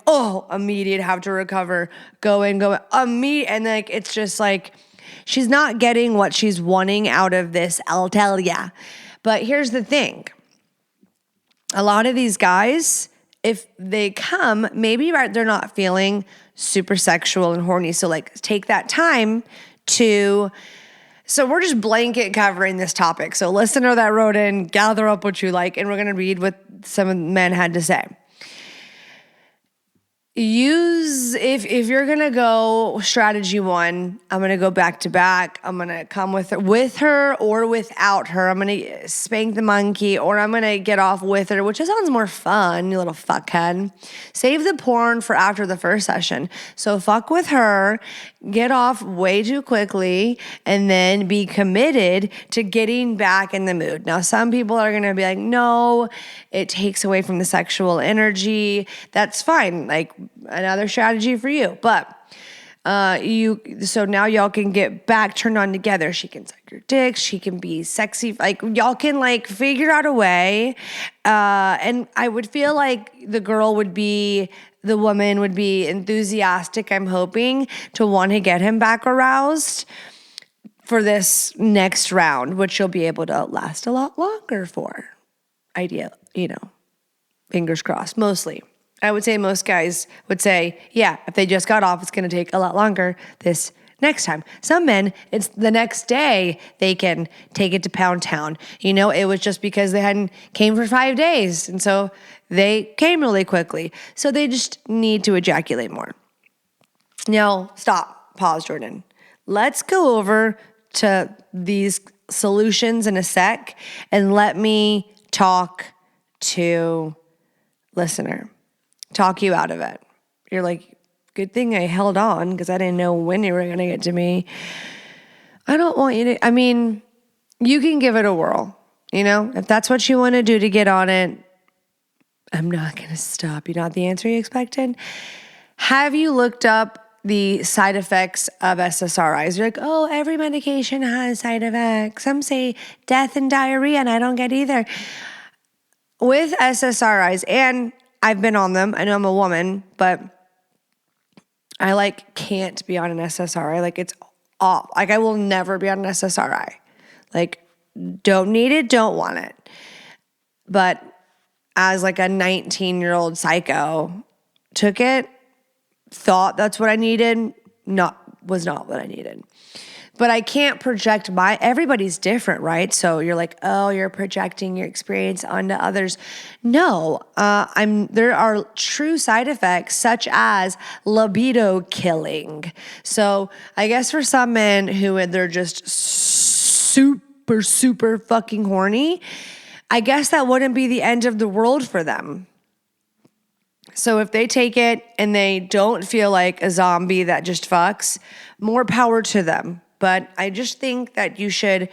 immediate, have to recover, go immediate. And like, it's just like, she's not getting what she's wanting out of this, I'll tell ya. But here's the thing. A lot of these guys, if they come, maybe they're not feeling super sexual and horny. So like take that time so we're just blanket covering this topic. So listener that wrote in, gather up what you like, and we're going to read what some men had to say. use if you're gonna go strategy one, I'm gonna go back to back. I'm gonna come with her or without her. I'm gonna spank the monkey or I'm gonna get off with her, which sounds more fun, you little fuckhead. Save the porn for after the first session. So fuck with her, get off way too quickly, and then be committed to getting back in the mood. Now, some people are gonna be like, no, it takes away from the sexual energy. That's fine. Like, another strategy for you. But so now y'all can get back turned on together. She can suck your dick. She can be sexy. Like, y'all can like figure out a way. And I would feel like the woman would be enthusiastic, I'm hoping, to want to get him back aroused for this next round, which you'll be able to last a lot longer for. Idea, fingers crossed, mostly. I would say most guys would say, yeah, if they just got off, it's going to take a lot longer this next time. Some men, it's the next day they can take it to Pound Town. It was just because they hadn't came for 5 days. And so they came really quickly. So they just need to ejaculate more. Now, stop. Pause, Jordan. Let's go over to these solutions in a sec and let me talk to listener. Talk you out of it. You're like, good thing I held on because I didn't know when you were going to get to me. I don't want you to, you can give it a whirl, if that's what you want to do to get on it. I'm not going to stop you. Not the answer you expected. Have you looked up the side effects of SSRIs? You're like, oh, every medication has side effects. Some say death and diarrhea, and I don't get either. With SSRIs, and I've been on them. I know I'm a woman, but I can't be on an SSRI. It's off. I will never be on an SSRI. Don't need it, don't want it. But as a 19-year-old psycho, took it, thought that's what I needed, was not what I needed. But I can't project everybody's different, right? So you're like, oh, you're projecting your experience onto others. No, there are true side effects such as libido killing. So I guess for some men they're just super, super fucking horny, I guess that wouldn't be the end of the world for them. So if they take it and they don't feel like a zombie that just fucks, more power to them. But I just think that you should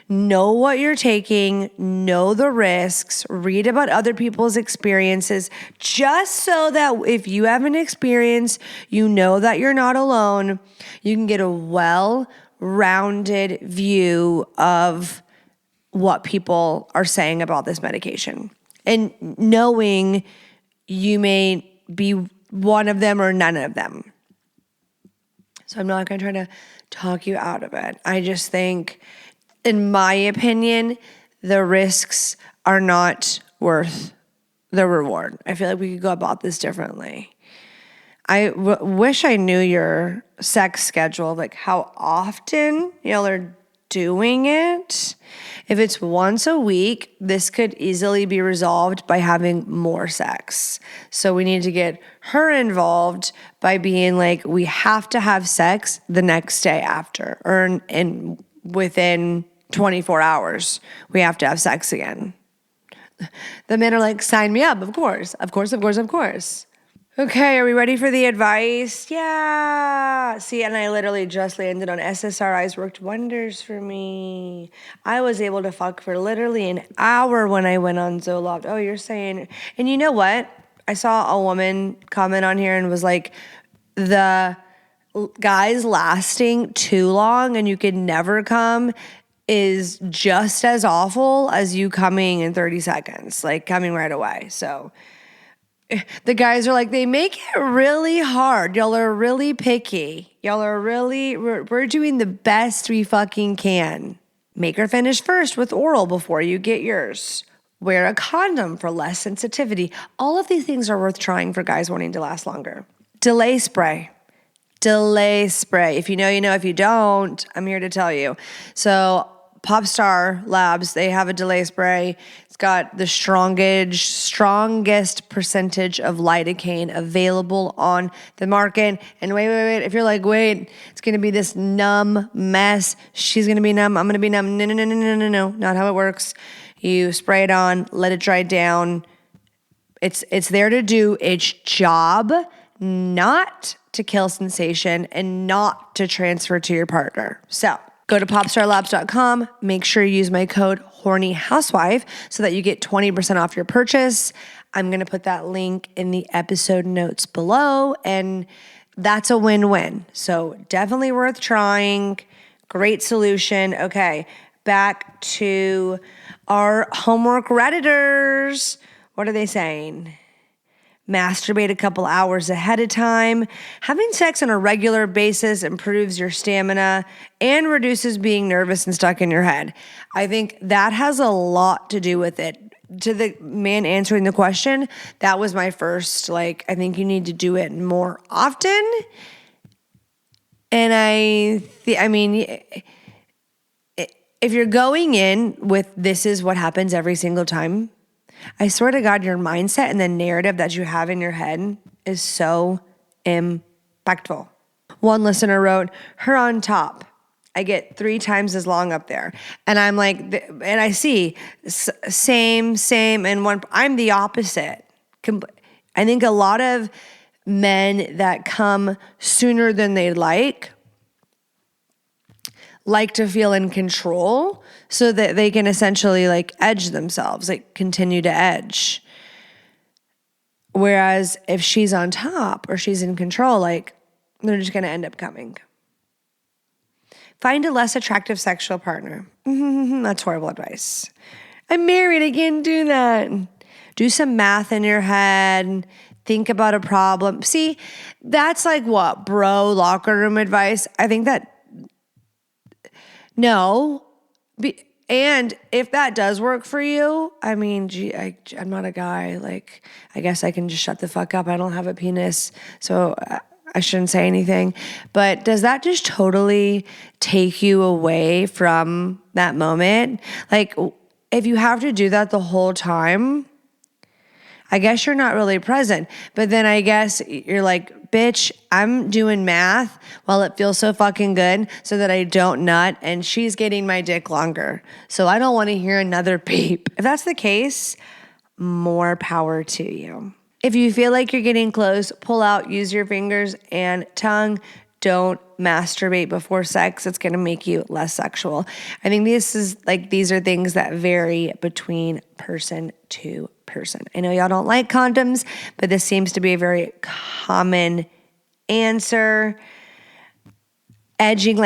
know what you're taking, know the risks, read about other people's experiences, just so that if you have an experience, you know that you're not alone. You can get a well-rounded view of what people are saying about this medication. And knowing you may be one of them or none of them. So I'm not going to try to talk you out of it. I just think, in my opinion, the risks are not worth the reward. I feel like we could go about this differently. I wish I knew your sex schedule, how often y'all are doing it. If it's once a week, this could easily be resolved by having more sex. So we need to get her involved by being we have to have sex the next day after, or within 24 hours, we have to have sex again. The men are sign me up, of course. Okay, are we ready for the advice? Yeah. See, and I literally just landed on SSRIs worked wonders for me. I was able to fuck for literally an hour when I went on Zoloft. Oh, you're saying, and you know what? I saw a woman comment on here and was like, the guys lasting too long and you could never come is just as awful as you coming in 30 seconds, coming right away. So the guys are they make it really hard. Y'all are really picky. We're doing the best we fucking can. Make her finish first with oral before you get yours. Wear a condom for less sensitivity. All of these things are worth trying for guys wanting to last longer. Delay spray. If you know, you know. If you don't, I'm here to tell you. So Popstar Labs, they have a delay spray. It's got the strongest percentage of lidocaine available on the market. And wait. If you're like, wait, it's going to be this numb mess. She's going to be numb. I'm going to be numb. No. Not how it works. You spray it on, let it dry down. It's there to do its job, not to kill sensation and not to transfer to your partner. So go to popstarlabs.com. Make sure you use my code HornyHousewife so that you get 20% off your purchase. I'm going to put that link in the episode notes below, and that's a win-win. So definitely worth trying. Great solution. Okay, back to our homework Redditors. What are they saying? Masturbate a couple hours ahead of time. Having sex on a regular basis improves your stamina and reduces being nervous and stuck in your head. I think that has a lot to do with it. To the man answering the question, that was my first, I think you need to do it more often. And if you're going in with this is what happens every single time, I swear to God, your mindset and the narrative that you have in your head is so impactful. One listener wrote, her on top. I get 3 times as long up there. And I'm like, and I see same, and one, I'm the opposite. I think a lot of men that come sooner than they like to feel in control so that they can essentially edge themselves, continue to edge. Whereas if she's on top or she's in control, they're just going to end up coming. Find a less attractive sexual partner. That's horrible advice. I'm married, I can't do that. Do some math in your head. Think about a problem. See, that's what, bro, locker room advice? I think that no. And if that does work for you, I'm not a guy. I guess I can just shut the fuck up. I don't have a penis, so I shouldn't say anything. But does that just totally take you away from that moment? If you have to do that the whole time, I guess you're not really present. But then I guess you're bitch, I'm doing math while it feels so fucking good so that I don't nut, and she's getting my dick longer. So I don't want to hear another beep. If that's the case, more power to you. If you feel like you're getting close, pull out, use your fingers and tongue. Don't masturbate before sex. It's going to make you less sexual. I think these are things that vary between person to person. I know y'all don't like condoms, but this seems to be a very common answer. Edging,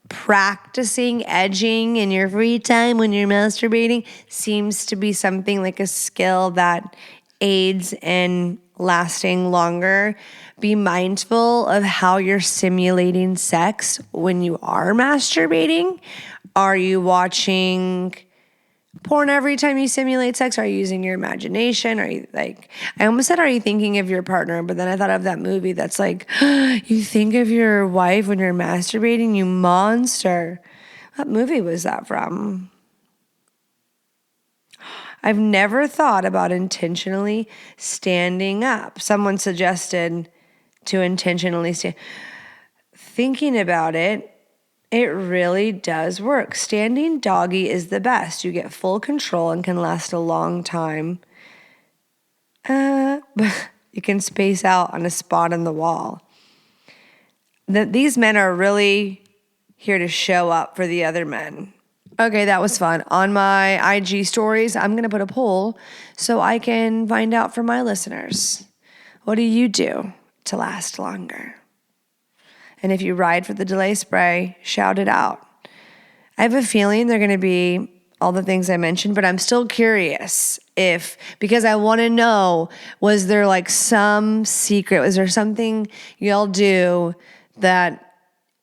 practicing edging in your free time when you're masturbating seems to be something a skill that aids in lasting longer. Be mindful of how you're simulating sex when you are masturbating. Are you watching porn every time you simulate sex? Are you using your imagination? Are you I almost said, are you thinking of your partner? But then I thought of that movie that's you think of your wife when you're masturbating, you monster. What movie was that from? I've never thought about intentionally standing up. Someone suggested to intentionally stand. Thinking about it, it really does work. Standing doggy is the best. You get full control and can last a long time. But you can space out on a spot on the wall. These men are really here to show up for the other men. Okay, that was fun. On my IG stories, I'm going to put a poll so I can find out from my listeners. What do you do to last longer? And if you ride for the delay spray, shout it out. I have a feeling they're going to be all the things I mentioned, but I'm still curious because I want to know, was there some secret? Was there something y'all do that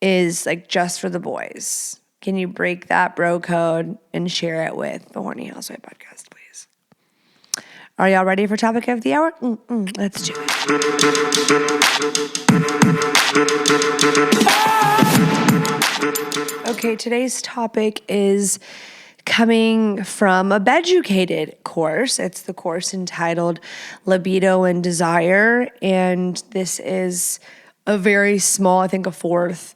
is just for the boys? Can you break that bro code and share it with the Horny Housewife podcast, please? Are y'all ready for topic of the hour? Let's do it. Okay, today's topic is coming from a Beducated course. It's the course entitled Libido and Desire. And this is a very small, I think a fourth,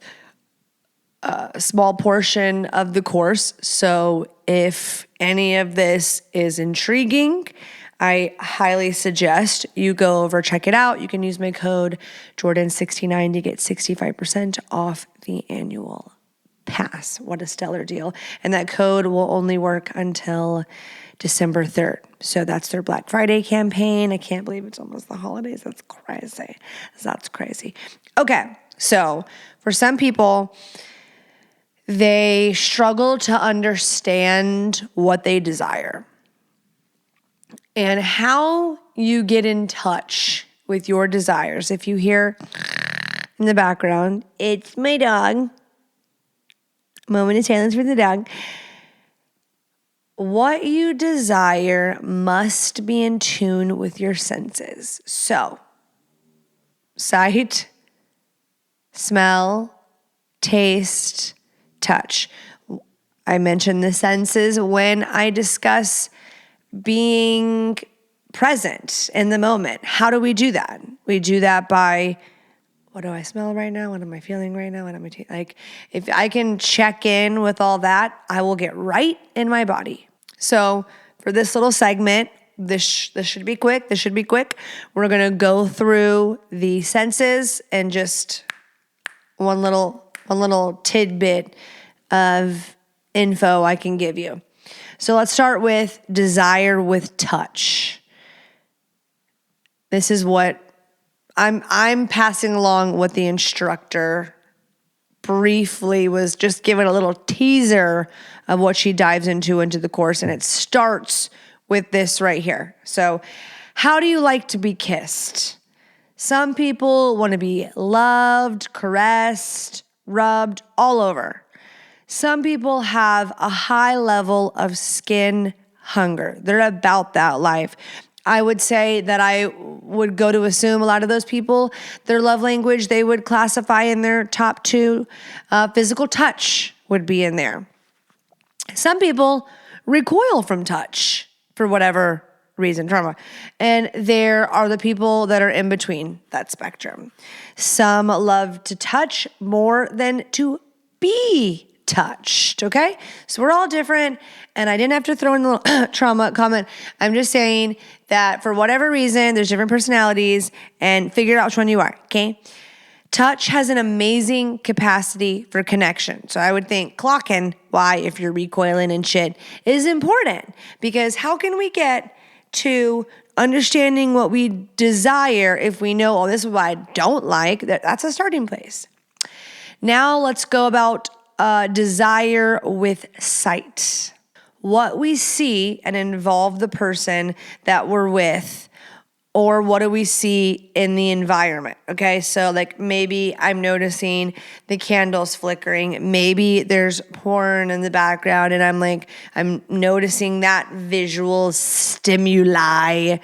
small portion of the course. So if any of this is intriguing, I highly suggest you go over, check it out. You can use my code Jordan69 to get 65% off the annual pass. What a stellar deal. And that code will only work until December 3rd. So that's their Black Friday campaign. I can't believe it's almost the holidays. That's crazy. That's crazy. Okay. So for some people, they struggle to understand what they desire and how you get in touch with your desires. If you hear in the background, it's my dog. Moment of silence for the dog. What you desire must be in tune with your senses. So, sight, smell, taste, touch. I mention the senses when I discuss being present in the moment. How do we do that? We do that by, what do I smell right now? What am I feeling right now? What am I like? If I can check in with all that, I will get right in my body. So for this little segment, this should be quick. This should be quick. We're gonna go through the senses and just one little tidbit of info I can give you. So let's start with desire with touch. This is what I'm passing along what the instructor briefly was just given a little teaser of what she dives into the course. And it starts with this right here. So how do you like to be kissed? Some people want to be loved, caressed, rubbed all over. Some people have a high level of skin hunger. They're about that life. I would say that I would go to assume a lot of those people, their love language, they would classify in their top two. Physical touch would be in there. Some people recoil from touch for whatever reason, trauma. And there are the people that are in between that spectrum. Some love to touch more than to be touched, okay? So we're all different, and I didn't have to throw in a little trauma comment. I'm just saying that for whatever reason, there's different personalities, and figure out which one you are, okay? Touch has an amazing capacity for connection. So I would think clocking why, if you're recoiling and shit, is important, because how can we get to understanding what we desire if we know, oh, this is what I don't like? That's a starting place. Now let's go about desire with sight. What we see and involve the person that we're with, or what do we see in the environment? Okay, so like maybe I'm noticing the candles flickering. Maybe there's porn in the background and I'm noticing that visual stimuli.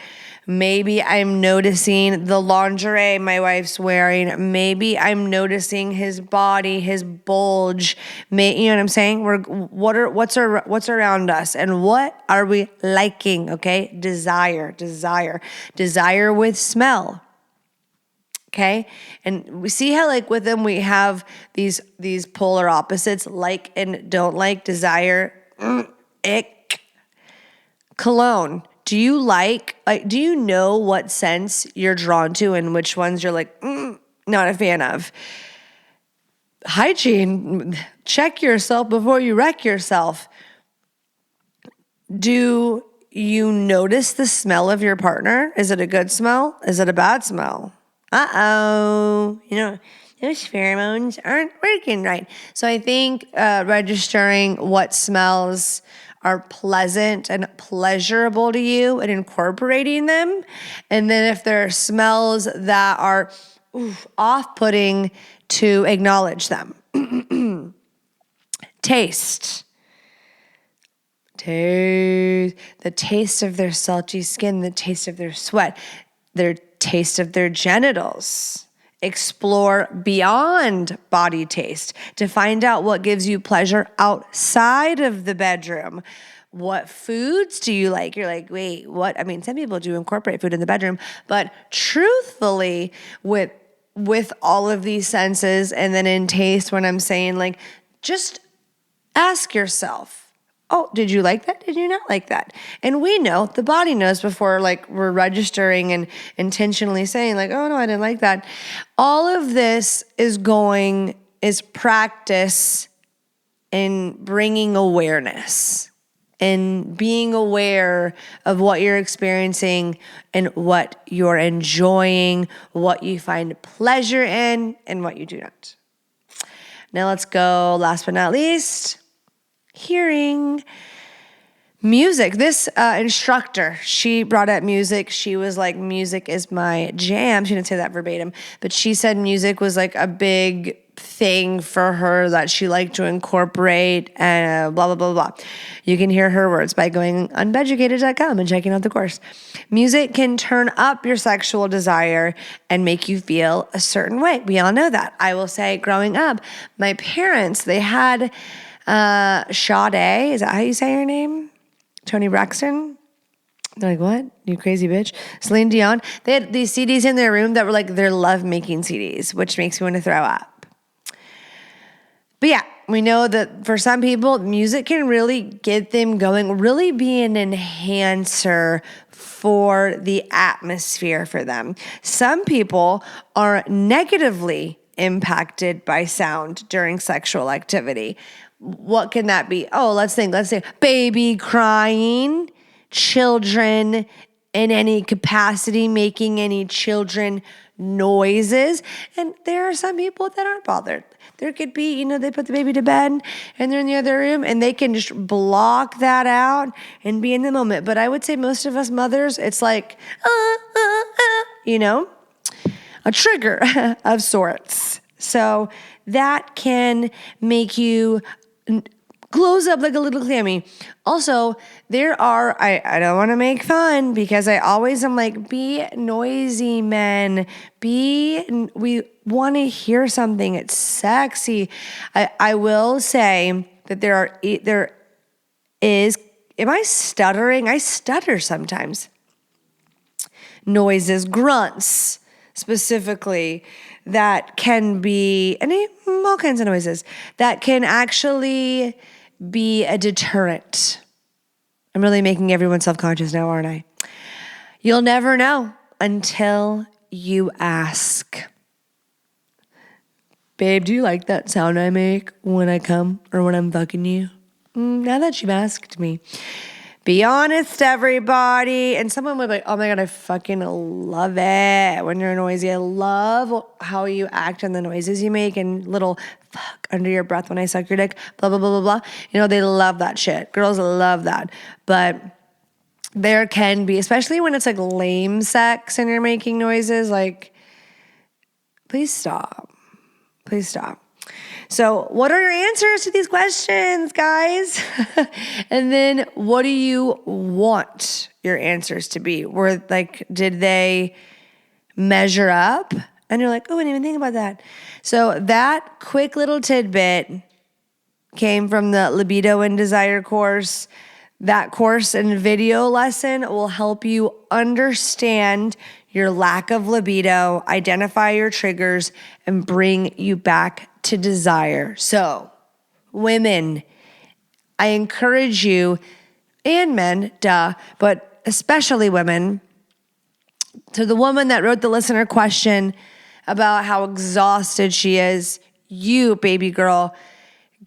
Maybe I'm noticing the lingerie my wife's wearing. Maybe I'm noticing his body, his bulge. You know what I'm saying? What's around us, and what are we liking? Okay, desire with smell. Okay, and we see how like with them we have these polar opposites, like and don't like. Desire, ick. Cologne. Do you do you know what scents you're drawn to and which ones you're like, not a fan of? Hygiene, check yourself before you wreck yourself. Do you notice the smell of your partner? Is it a good smell? Is it a bad smell? Uh-oh, those pheromones aren't working right. So I think registering what smells are pleasant and pleasurable to you and incorporating them. And then if there are smells that are off-putting, to acknowledge them. Taste. The taste of their salty skin, the taste of their sweat, their taste of their genitals. explore beyond body taste to find out what gives you pleasure outside of the bedroom. What foods do you like? You're like, wait, what? I mean, some people do incorporate food in the bedroom, but truthfully, with all of these senses and then in taste, when I'm saying like, just ask yourself, oh, did you like that? Did you not like that? And we know, the body knows before like we're registering and intentionally saying like, oh no, I didn't like that. All of this is practice in bringing awareness and being aware of what you're experiencing and what you're enjoying, what you find pleasure in and what you do not. Now let's go, last but not least, hearing. Music. This instructor, she brought up music. She was like, music is my jam. She didn't say that verbatim, but she said music was like a big thing for her that she liked to incorporate and blah, blah, blah, blah. You can hear her words by going on beducated.com and checking out the course. Music can turn up your sexual desire and make you feel a certain way. We all know that. I will say, growing up, my parents, they had Sade. Is that how you say her name? Toni Braxton. They're like, what? You crazy bitch. Celine Dion. They had these CDs in their room that were like their love-making CDs, which makes me want to throw up. But yeah, we know that for some people, music can really get them going, really be an enhancer for the atmosphere for them. Some people are negatively impacted by sound during sexual activity. What can that be? Oh, let's say baby crying, children in any capacity making any children noises. And there are some people that aren't bothered. There could be, they put the baby to bed and they're in the other room and they can just block that out and be in the moment. But I would say most of us mothers, it's like, a trigger of sorts. So that can make you close up like a little clammy. Also, there are, I don't want to make fun because I always am like, be noisy, men. We want to hear something. It's sexy. I will say that there is, am I stuttering? I stutter sometimes. Noises, grunts specifically, that can be, and all kinds of noises, that can actually be a deterrent. I'm really making everyone self-conscious now, aren't I? You'll never know until you ask. Babe, do you like that sound I make when I come or when I'm fucking you? Now that you've asked me. Be honest, everybody. And someone would be like, oh my God, I fucking love it when you're noisy. I love how you act and the noises you make and little fuck under your breath when I suck your dick, blah, blah, blah, blah, blah. They love that shit. Girls love that. But there can be, especially when it's like lame sex and you're making noises, like, please stop. Please stop. So what are your answers to these questions, guys? And then what do you want your answers to be? Did they measure up? And you're like, oh, I didn't even think about that. So that quick little tidbit came from the Libido and Desire course. That course and video lesson will help you understand your lack of libido, identify your triggers, and bring you back to desire. So, women, I encourage you, and men, but especially women, to the woman that wrote the listener question about how exhausted she is, you, baby girl,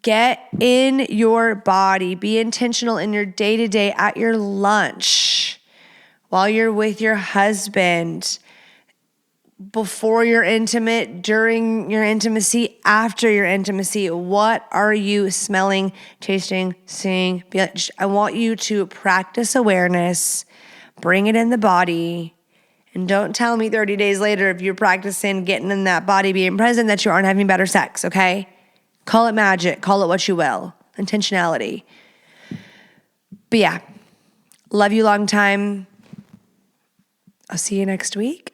get in your body, be intentional in your day-to-day, at your lunch, while you're with your husband, before you're intimate, during your intimacy, after your intimacy. What are you smelling, tasting, seeing? I want you to practice awareness, bring it in the body, and don't tell me 30 days later if you're practicing getting in that body, being present, that you aren't having better sex, okay? Call it magic, call it what you will, intentionality. But yeah, love you long time. I'll see you next week.